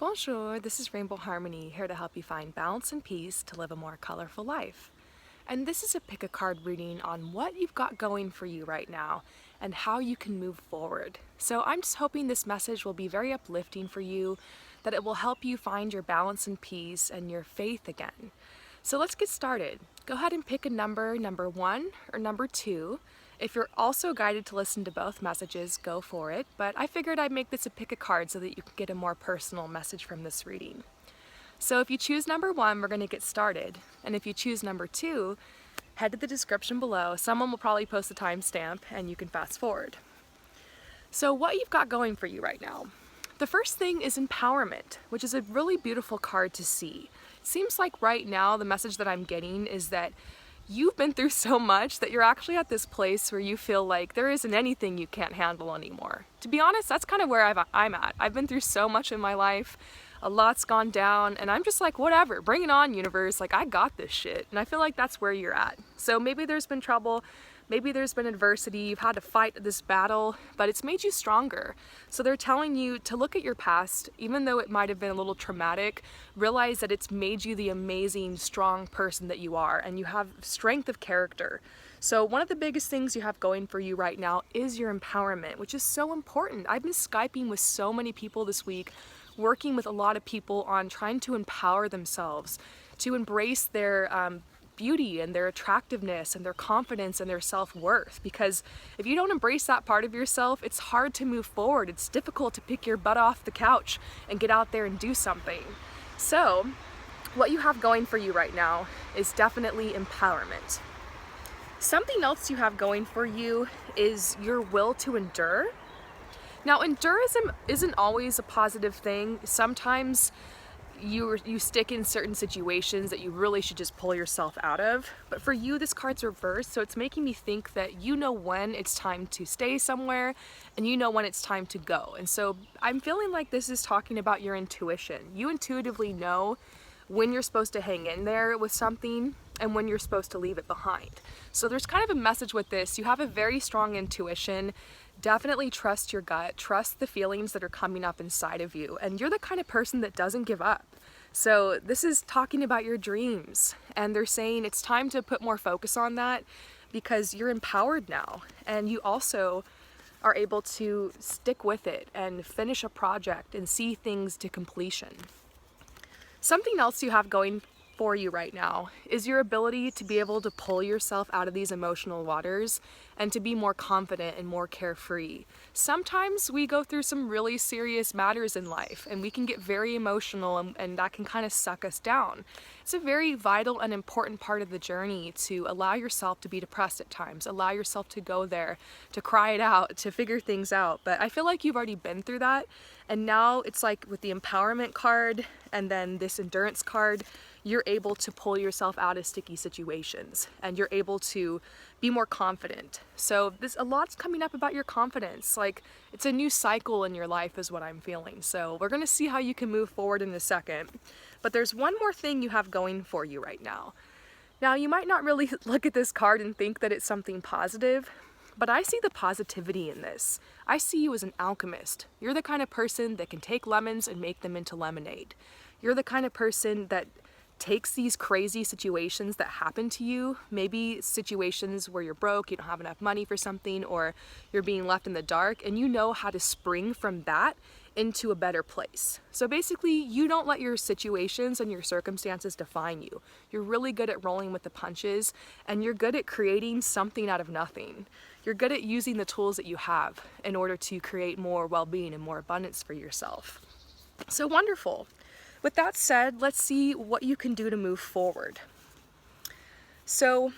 Bonjour, this is Rainbow Harmony, here to help you find balance and peace to live a more colorful life. And this is a pick a card reading on what you've got going for you right now and how you can move forward. So I'm just hoping this message will be very uplifting for you, that it will help you find your balance and peace and your faith again. So let's get started. Go ahead and pick a number 1 or number 2. If you're also guided to listen to both messages, go for it, but I figured I'd make this a pick a card so that you can get a more personal message from this reading. So if you choose number 1, we're going to get started. And if you choose number 2, head to the description below. Someone will probably post a timestamp and you can fast forward. So what you've got going for you right now. The first thing is empowerment, which is a really beautiful card to see. It seems like right now the message that I'm getting is that you've been through so much that you're actually at this place where you feel like there isn't anything you can't handle anymore. To be honest, that's kind of where I'm at. I've been through so much in my life. A lot's gone down and I'm just like, whatever, bring it on, universe. Like, I got this shit. And I feel like that's where you're at. So maybe there's been trouble. Maybe there's been adversity, you've had to fight this battle, but it's made you stronger. So they're telling you to look at your past, even though it might have been a little traumatic, realize that it's made you the amazing, strong person that you are, and you have strength of character. So one of the biggest things you have going for you right now is your empowerment, which is so important. I've been Skyping with so many people this week, working with a lot of people on trying to empower themselves, to embrace their beauty and their attractiveness and their confidence and their self-worth, because if you don't embrace that part of yourself, it's hard to move forward. It's difficult to pick your butt off the couch and get out there and do something. So what you have going for you right now is definitely empowerment. Something else you have going for you is your will to endure. Now, endurance isn't always a positive thing. Sometimes you stick in certain situations that you really should just pull yourself out of. But for you, this card's reversed, so it's making me think that you know when it's time to stay somewhere and you know when it's time to go. And so I'm feeling like this is talking about your intuition. You intuitively know when you're supposed to hang in there with something and when you're supposed to leave it behind. So there's kind of a message with this. You have a very strong intuition. Definitely trust your gut, trust the feelings that are coming up inside of you, and you're the kind of person that doesn't give up. So this is talking about your dreams, and they're saying it's time to put more focus on that because you're empowered now, and you also are able to stick with it and finish a project and see things to completion. Something else you have going for you right now is your ability to be able to pull yourself out of these emotional waters and to be more confident and more carefree. Sometimes we go through some really serious matters in life and we can get very emotional and that can kind of suck us down. It's a very vital and important part of the journey to allow yourself to be depressed at times, allow yourself to go there, to cry it out, to figure things out. But I feel like you've already been through that, and now it's like with the empowerment card and then this endurance card, you're able to pull yourself out of sticky situations and you're able to be more confident. So a lot's coming up about your confidence. Like, it's a new cycle in your life is what I'm feeling. So we're gonna see how you can move forward in a second. But there's one more thing you have going for you right now. Now, you might not really look at this card and think that it's something positive, but I see the positivity in this. I see you as an alchemist. You're the kind of person that can take lemons and make them into lemonade. You're the kind of person that takes these crazy situations that happen to you, maybe situations where you're broke, you don't have enough money for something, or you're being left in the dark, and you know how to spring from that into a better place. So basically, you don't let your situations and your circumstances define you. You're really good at rolling with the punches, and you're good at creating something out of nothing. You're good at using the tools that you have in order to create more well-being and more abundance for yourself. So wonderful. With that said, let's see what you can do to move forward. So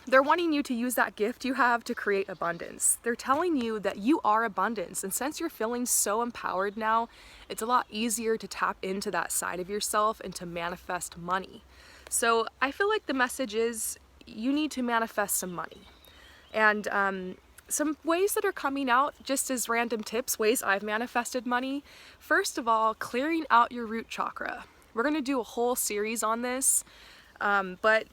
they're wanting you to use that gift you have to create abundance. They're telling you that you are abundance, and since you're feeling so empowered now, it's a lot easier to tap into that side of yourself and to manifest money. So I feel like the message is you need to manifest some money. And some ways that are coming out, just as random tips, ways I've manifested money. First of all, clearing out your root chakra. We're going to do a whole series on this, but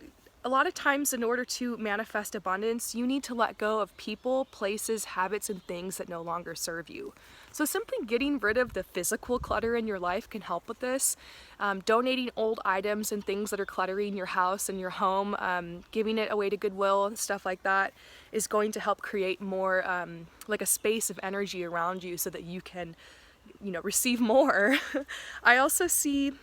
a lot of times in order to manifest abundance, you need to let go of people, places, habits, and things that no longer serve you. So simply getting rid of the physical clutter in your life can help with this. Donating old items and things that are cluttering your house and your home, giving it away to Goodwill and stuff like that is going to help create more like a space of energy around you so that you can, receive more. I also see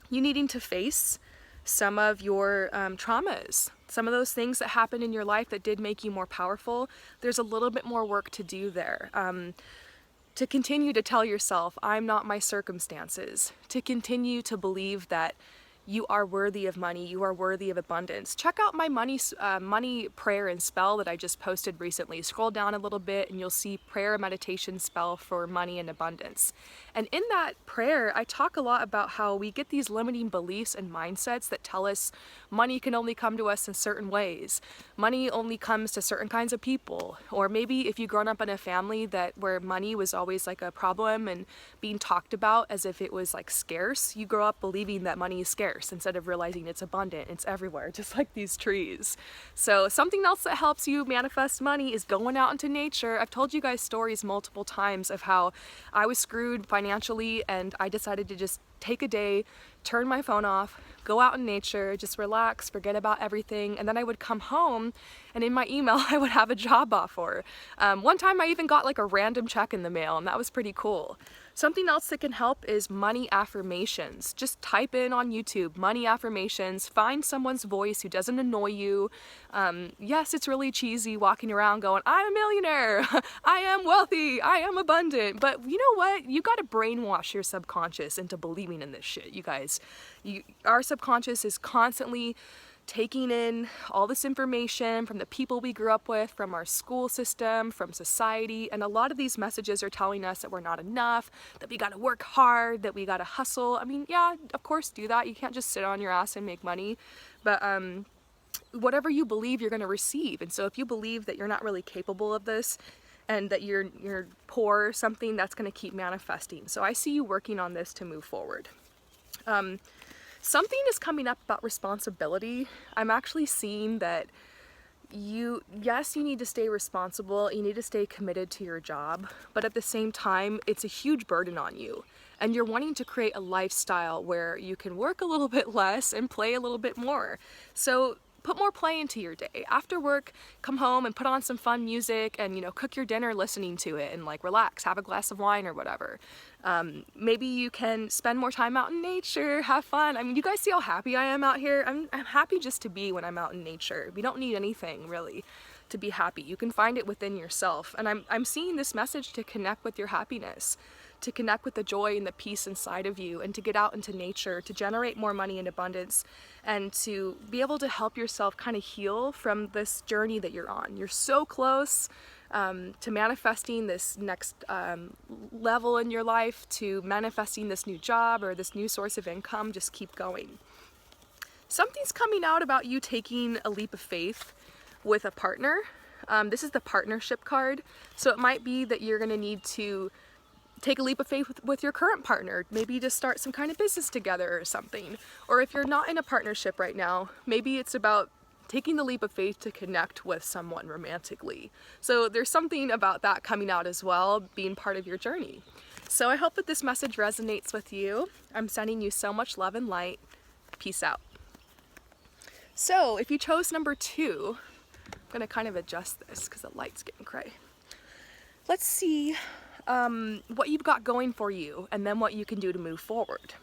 you needing to face some of your traumas, some of those things that happened in your life that did make you more powerful. There's a little bit more work to do there. To continue to tell yourself, I'm not my circumstances. To continue to believe that you are worthy of money, you are worthy of abundance. Check out my money prayer and spell that I just posted recently. Scroll down a little bit and you'll see prayer meditation spell for money and abundance. And in that prayer, I talk a lot about how we get these limiting beliefs and mindsets that tell us money can only come to us in certain ways. Money only comes to certain kinds of people. Or maybe if you've grown up in a family where money was always like a problem and being talked about as if it was like scarce, you grow up believing that money is scarce instead of realizing it's abundant. It's everywhere, just like these trees. So something else that helps you manifest money is going out into nature. I've told you guys stories multiple times of how I was screwed financially and I decided to just take a day, turn my phone off, go out in nature, just relax, forget about everything, and then I would come home and in my email I would have a job offer. One time I even got like a random check in the mail and that was pretty cool. Something else that can help is money affirmations. Just type in on YouTube, money affirmations, find someone's voice who doesn't annoy you. Yes, it's really cheesy walking around going, I'm a millionaire, I am wealthy, I am abundant, but you know what? You gotta brainwash your subconscious into believing in this shit, you guys. Our subconscious is constantly taking in all this information from the people we grew up with, from our school system, from society, and a lot of these messages are telling us that we're not enough, that we gotta work hard, that we gotta hustle. I mean, yeah, of course do that. You can't just sit on your ass and make money, but whatever you believe you're gonna receive. And so if you believe that you're not really capable of this and that you're poor or something, that's gonna keep manifesting. So I see you working on this to move forward. Something is coming up about responsibility. I'm actually seeing that yes, you need to stay responsible, you need to stay committed to your job, but at the same time, it's a huge burden on you. And you're wanting to create a lifestyle where you can work a little bit less and play a little bit more. So put more play into your day. After work, come home and put on some fun music and, cook your dinner listening to it and like relax, have a glass of wine or whatever. Maybe you can spend more time out in nature, have fun. I mean, you guys see how happy I am out here? I'm happy just to be when I'm out in nature. We don't need anything really to be happy. You can find it within yourself. And I'm seeing this message to connect with your happiness, to connect with the joy and the peace inside of you, and to get out into nature, to generate more money and abundance, and to be able to help yourself kind of heal from this journey that you're on. You're so close to manifesting this next level in your life, to manifesting this new job or this new source of income. Just keep going. Something's coming out about you taking a leap of faith with a partner. This is the partnership card. So it might be that you're going to need to take a leap of faith with your current partner, maybe to start some kind of business together or something. Or if you're not in a partnership right now, maybe it's about taking the leap of faith to connect with someone romantically. So there's something about that coming out as well, being part of your journey. So I hope that this message resonates with you. I'm sending you so much love and light. Peace out. So if you chose number 2, I'm gonna kind of adjust this because the light's getting cray. Let's see what you've got going for you and then what you can do to move forward.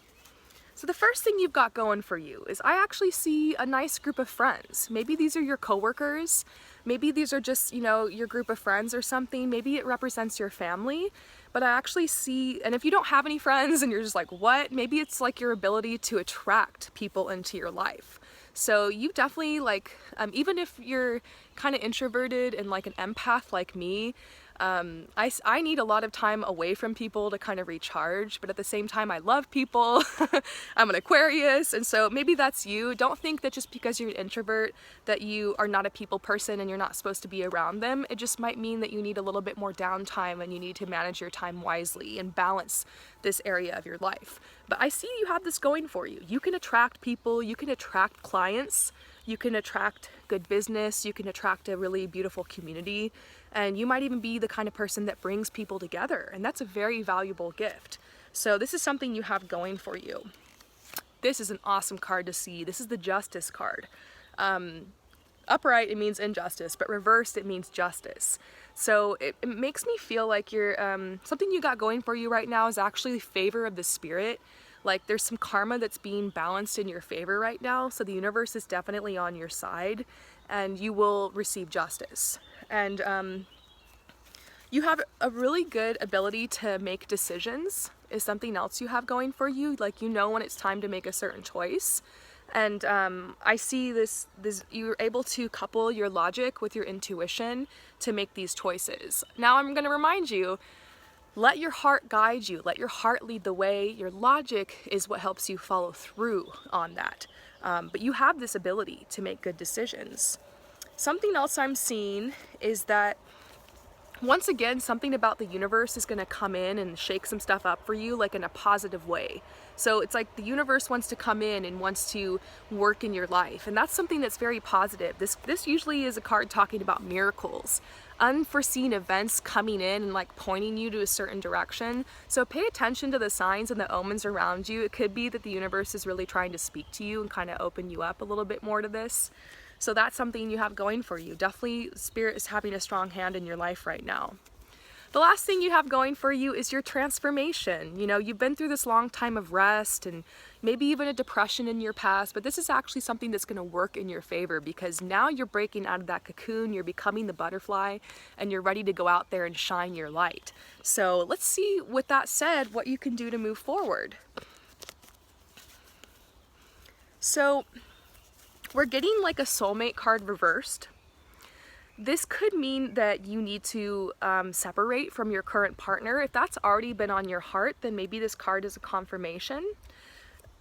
So the first thing you've got going for you is I actually see a nice group of friends. Maybe these are your coworkers, maybe these are just, your group of friends or something, maybe it represents your family, but I actually see, and if you don't have any friends and you're just like, what? Maybe it's like your ability to attract people into your life. So you definitely even if you're kind of introverted and like an empath like me, I need a lot of time away from people to kind of recharge, but at the same time I love people. I'm an Aquarius, and so maybe that's you. Don't think that just because you're an introvert that you are not a people person and you're not supposed to be around them. It just might mean that you need a little bit more downtime and you need to manage your time wisely and balance this area of your life. But I see you have this going for you. You can attract people, you can attract clients, you can attract good business, you can attract a really beautiful community, and you might even be the kind of person that brings people together, and that's a very valuable gift. So this is something you have going for you. This is an awesome card to see. This is the Justice card. Upright, it means injustice, but reversed, it means justice. So it makes me feel like you're, something you got going for you right now is actually favor of the spirit. Like there's some karma that's being balanced in your favor right now. So the universe is definitely on your side and you will receive justice. And you have a really good ability to make decisions is something else you have going for you. Like you know when it's time to make a certain choice. And I see this, you're able to couple your logic with your intuition to make these choices. Now I'm going to remind you, let your heart guide you, let your heart lead the way. Your logic is what helps you follow through on that. But you have this ability to make good decisions. Something else I'm seeing is that once again, something about the universe is going to come in and shake some stuff up for you, like in a positive way. So it's like the universe wants to come in and wants to work in your life. And that's something that's very positive. This usually is a card talking about miracles, unforeseen events coming in and like pointing you to a certain direction. So pay attention to the signs and the omens around you. It could be that the universe is really trying to speak to you and kind of open you up a little bit more to this. So that's something you have going for you. Definitely Spirit is having a strong hand in your life right now. The last thing you have going for you is your transformation. You know, you've been through this long time of rest and maybe even a depression in your past, but this is actually something that's going to work in your favor because now you're breaking out of that cocoon, you're becoming the butterfly, and you're ready to go out there and shine your light. So let's see, with that said, what you can do to move forward. So we're getting like a soulmate card reversed. This could mean that you need to separate from your current partner. If that's already been on your heart, then maybe this card is a confirmation.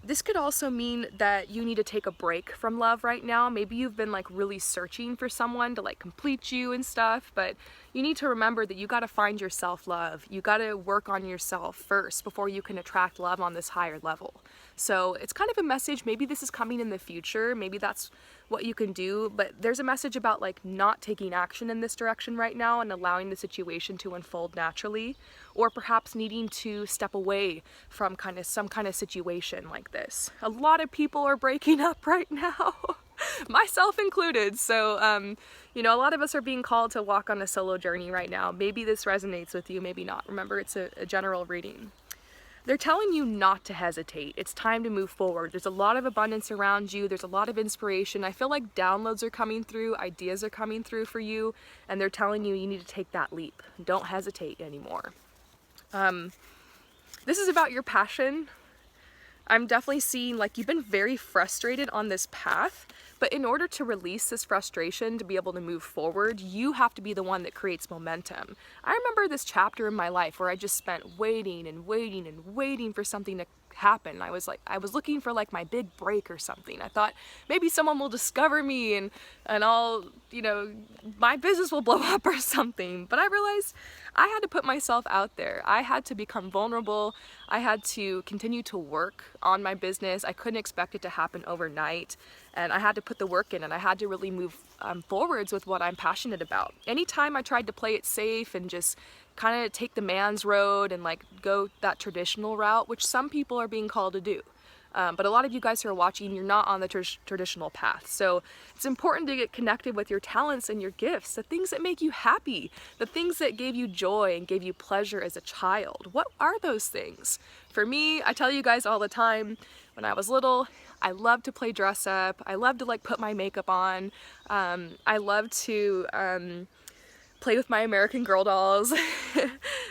This could also mean that you need to take a break from love right now. Maybe you've been like really searching for someone to like complete you and stuff, but you need to remember that you got to find your self-love. You got to work on yourself first before you can attract love on this higher level. So it's kind of a message, maybe this is coming in the future, maybe that's what you can do, but there's a message about like not taking action in this direction right now and allowing the situation to unfold naturally, or perhaps needing to step away from some kind of situation like this. A lot of people are breaking up right now, myself included. So, you know, a lot of us are being called to walk on a solo journey right now. Maybe this resonates with you, maybe not. Remember, it's a general reading. They're telling you not to hesitate. It's time to move forward. There's a lot of abundance around you. There's a lot of inspiration. I feel like downloads are coming through, ideas are coming through for you, and they're telling you you need to take that leap. Don't hesitate anymore. This is about your passion. I'm definitely seeing like you've been very frustrated on this path, but in order to release this frustration to be able to move forward, you have to be the one that creates momentum. I remember this chapter in my life where I just spent waiting and waiting and waiting for something to happen. I was looking for like my big break or something. I thought maybe someone will discover me and I'll, you know, my business will blow up or something. But I realized I had to put myself out there. I had to become vulnerable. I had to continue to work on my business. I couldn't expect it to happen overnight. And I had to put the work in and I had to really move forwards with what I'm passionate about. Anytime I tried to play it safe and just kind of take the man's road and like go that traditional route, which some people are being called to do. But a lot of you guys who are watching, you're not on the traditional path. So it's important to get connected with your talents and your gifts, the things that make you happy, the things that gave you joy and gave you pleasure as a child. What are those things? For me, I tell you guys all the time, when I was little, I loved to play dress up. I loved to like put my makeup on. I loved to play with my American Girl dolls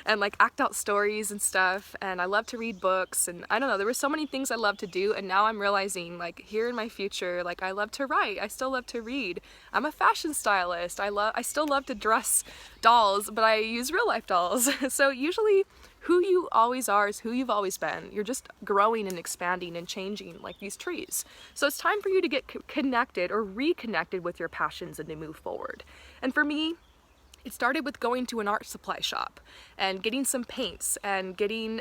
and like act out stories and stuff, and I love to read books, and I don't know, there were so many things I love to do, and now I'm realizing like here in my future, like I love to write, I still love to read, I'm a fashion stylist, I still love to dress dolls, but I use real life dolls. So usually who you always are is who you've always been. You're just growing and expanding and changing like these trees. So it's time for you to get connected or reconnected with your passions and to move forward. And for me, It started with going to an art supply shop and getting some paints and getting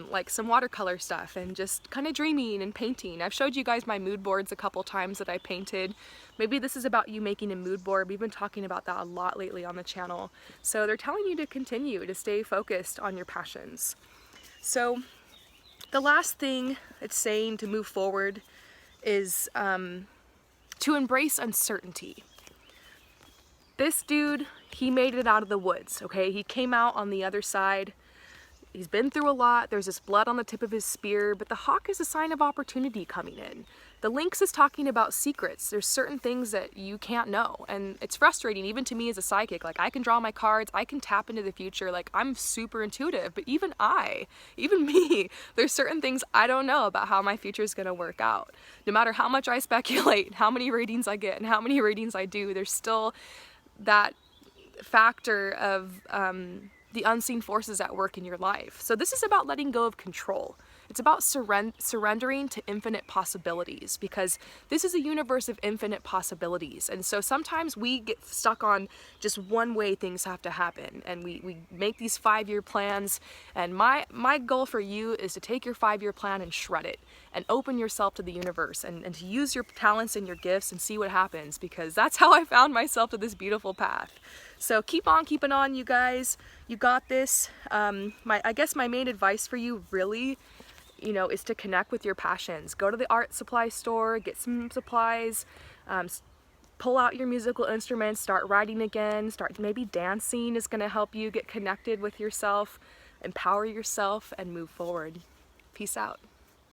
like some watercolor stuff and just kind of dreaming and painting. I've showed you guys my mood boards a couple times that I painted. Maybe this is about you making a mood board. We've been talking about that a lot lately on the channel. So they're telling you to continue to stay focused on your passions. So the last thing it's saying to move forward is to embrace uncertainty. This dude, he made it out of the woods, okay? He came out on the other side. He's been through a lot. There's this blood on the tip of his spear, but the hawk is a sign of opportunity coming in. The lynx is talking about secrets. There's certain things that you can't know, and it's frustrating even to me as a psychic. Like, I can draw my cards, I can tap into the future, like I'm super intuitive, but even me, there's certain things I don't know about how my future is gonna work out. No matter how much I speculate, how many readings I get, and how many readings I do, there's still that factor of the unseen forces at work in your life. So this is about letting go of control. It's about surrendering to infinite possibilities, because this is a universe of infinite possibilities. And so sometimes we get stuck on just one way things have to happen, and we make these 5-year plans. And my goal for you is to take your 5-year plan and shred it and open yourself to the universe and to use your talents and your gifts and see what happens, because that's how I found myself to this beautiful path. So keep on keeping on, you guys. You got this. I guess my main advice for you really, is to connect with your passions. Go to the art supply store, get some supplies, pull out your musical instruments, start writing again, start maybe dancing is going to help you get connected with yourself, empower yourself, and move forward. Peace out.